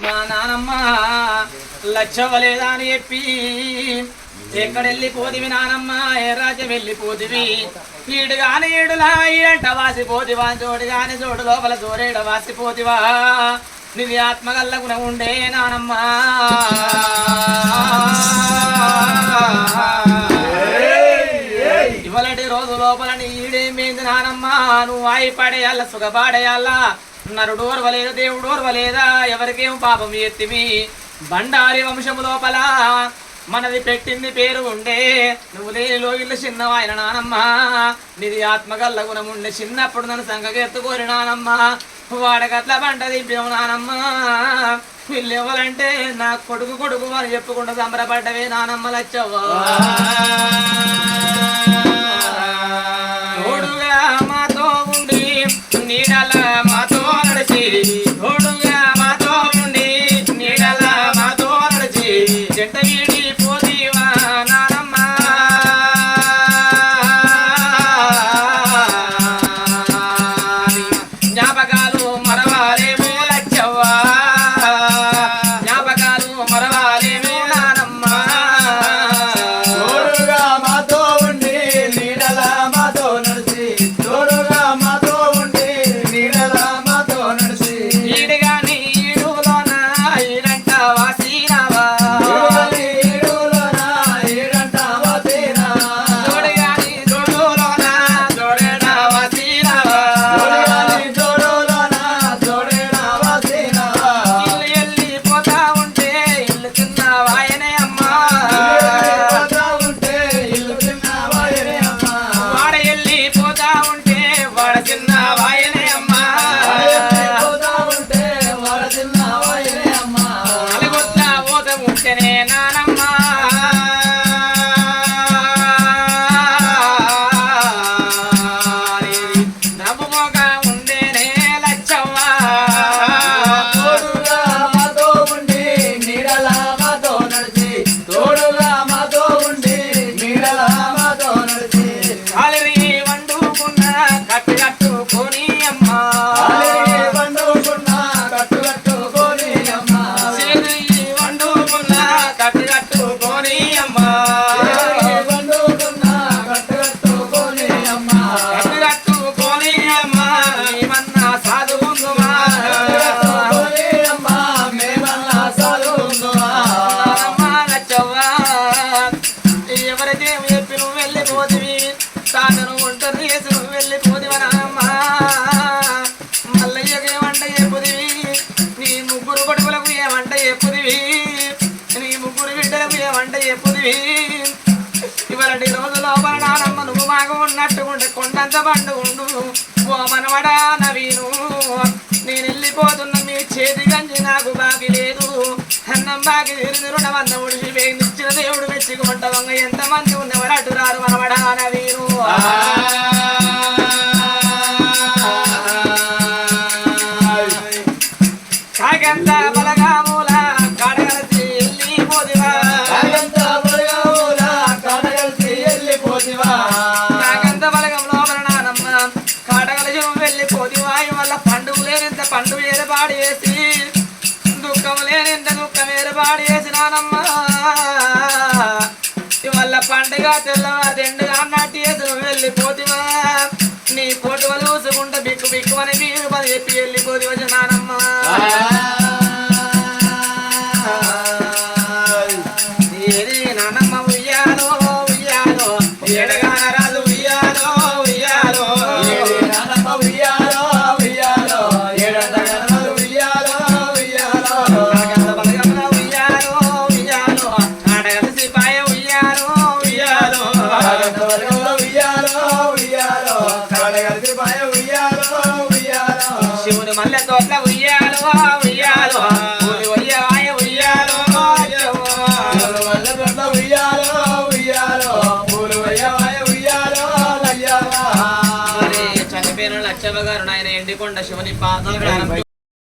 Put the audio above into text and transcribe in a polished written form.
మా నానమ్మ లచ్చవలేదా అని చెప్పి ఎక్కడెళ్ళిపోతివి నానమ్మ ఏ రాజ్యం వెళ్ళిపోతివి ఈడు గాని ఈడులా ఈడంట వాసిపోతివా జోడు గాని జోడు లోపల జోరేడ వాసిపోతివా నిది ఆత్మగల్ల గుణ ఉండే నానమ్మ ఇవలటి రోజు లోపల ఈడేమేంది నానమ్మ నువ్వు వాయి పడేయాల సుఖపాడేయాలా నరుడు ఓర్వలేదు దేవుడు ఓర్వలేదా ఎవరికేం పాపం ఎత్తివి బండారి వంశము లోపల మనది పెట్టింది పేరు ఉండే నువ్వు లేనిలో ఇల్లు చిన్నవాయన నానమ్మ నిది ఆత్మగల్ల గుణం ఉండే చిన్నప్పుడు నన్ను సంగకి ఎత్తుకోరి నానమ్మ వాడకట్ల పంట దింపాము నానమ్మ వీళ్ళు ఎవరంటే నా కొడుకు కొడుకు అని చెప్పుకుంటూ సంబరపడ్డవే నానమ్మ లచ్చవ్వా తోడుగా మాతో ఉండి నీడల మాతో నడిచి తోడుగా మాతో ఉండి నీడల మాతో నడిచి జంట వీడి పోతీవా నానమ్మ జ్ఞాపకాలు మరవాలేమో లచ్చవ్వా జ్ఞాపకాలు మరవాలేమో నానమ్మ తోడుగా మాతో ఉండి నీడల మాతో నడిచి తోడుగా మాతో ఉండి నీడల మాతో నడిచి ఈడుగా నీడులోన ఈడంట వాసినవా ఈడులోన ఈడంట వాసినవా తోడుగా నీ తోడులోన తోడేడ వాసినవా జోడులోన జోడేడ వాసినవా ఇల్లు వెళ్ళిపోతా ఉంటే ఇల్లు చిన్న వాయనే అమ్మా పోతా ఉంటే ఇల్లు చిన్నవాయనే అమ్మా వాడ వెళ్ళిపోతా ఉంటే వాడ చిన్న వాయనే అమ్మా పోతా ఉంటే వాడ చిన్నవాయనే అమ్మా నలుగుట్ల పోత ఉంటేనే నానమ్మ నవ్వుమోగా ఉండేనే లచ్చవ్వా తోడుగా మాతో ఉండి నీడల మాతో నడిచి తోడుగా మాతో ఉండి నీడల మాతో నడిచి కాలిరి వండుకున్న కట్టు కట్టుకొని అమ్మా అలరి వండుకున్న కట్టు కట్టుకొని అమ్మా చేతి వండుకున్న కట్టు కట్టుకొని అమ్మా అలరి వండుకున్న కట్టు కట్టుకొని అమ్మా కట్టు కట్టుకొని అమ్మా మేమన్నా సాధువుందుమా కట్టుకొని అమ్మా మేమన్నా చదువుకుందుమా అమ్మ లచ్చవ్వా ఎవరికేం చెప్పి నువ్వు వెళ్ళిపోతివి తాతను ఒంటరి చేసి నువ్వు వెళ్ళిపోతివనమ్మా మల్లయ్యకి ఏమంట చెప్పుదివి నీ ముగ్గురు కొడుకులకు ఏమంట చెప్పుదివి నీ ముగ్గురు బిడ్డలకు ఏమంట చెప్పుదివి ఇవరటి రోజు లోపల నానమ్మ నువ్వు మాకు ఉన్నట్టుకుంటే కొండంత పండు ఉండు ఓ మనవడా నవీను నేను వెళ్ళిపోతున్న మీ చేతి గంజి నాకు బాగి లేదు అన్నం బాగి తీరిది రుణమన్న ఉడిచి వేయించిన దేవుడు మెచ్చుకుంట వంగ ఎంతమంది ఉన్నవారు అటు రారు మనవడా నవీను కాగంత బలగా మూల కాడగలసి వెళ్ళిపోదివా కాగంత బలగముల కాడగలిసి వెళ్ళిపోతివా కాగంత బలగం లోపల నానమ్మ కాడగలసి వెళ్ళిపోదివా వల్ల పండుగ లేనింత పండుగ ఏర్పాటు చేసి దుఃఖం లేనింత దుఃఖం ఏర్పాటు చేసి నానమ్మ ఇవల్ల పండుగ తెల్లవారు అన్నట్టు చేసి నువ్వు వెళ్ళిపోతివా నీ పొట్టువ చూసుకుంటా బిక్కు బిక్కు అని మీరు పది చెప్పి వెళ్ళిపోతివా నానమ్మ ఏది నానమ్మ ఉయ్యాలో ఉయ్యాలో ఎడగాన రాజు ఉయ్యాలో ఉయ్యాలో నానమ్మ ఉయ్యాలో ఉయ్యాలో ఏడంతగనలు ఉయ్యాలో ఉయ్యాలో కాగంత బలగంలో ఉయ్యాలో ఉయ్యాలో ఆడగలసి పాయ ఉయ్యాలో ఉయ్యాలో కాగంత బలగంలో ఉయ్యాలో ఉయ్యాలో కాడగలిసి పాయ ఉయ్యాలో ఉయ్యాలో శివుని మల్లె తోట్ల ఉయ్యాలో ఉయ్యాలో ఊరి ఉయ్యాయ ఉయ్యాలో పూలు వల్ల దొడ్ల ఉయ్యాలో ఉయ్యాలో పూలు వయ్యవాయ ఉయ్యాలో లయ్యాలా మరి చనిపోయిన లచ్చవ్వ గారు నాయన ఎండికొండ శివుని పాదాలు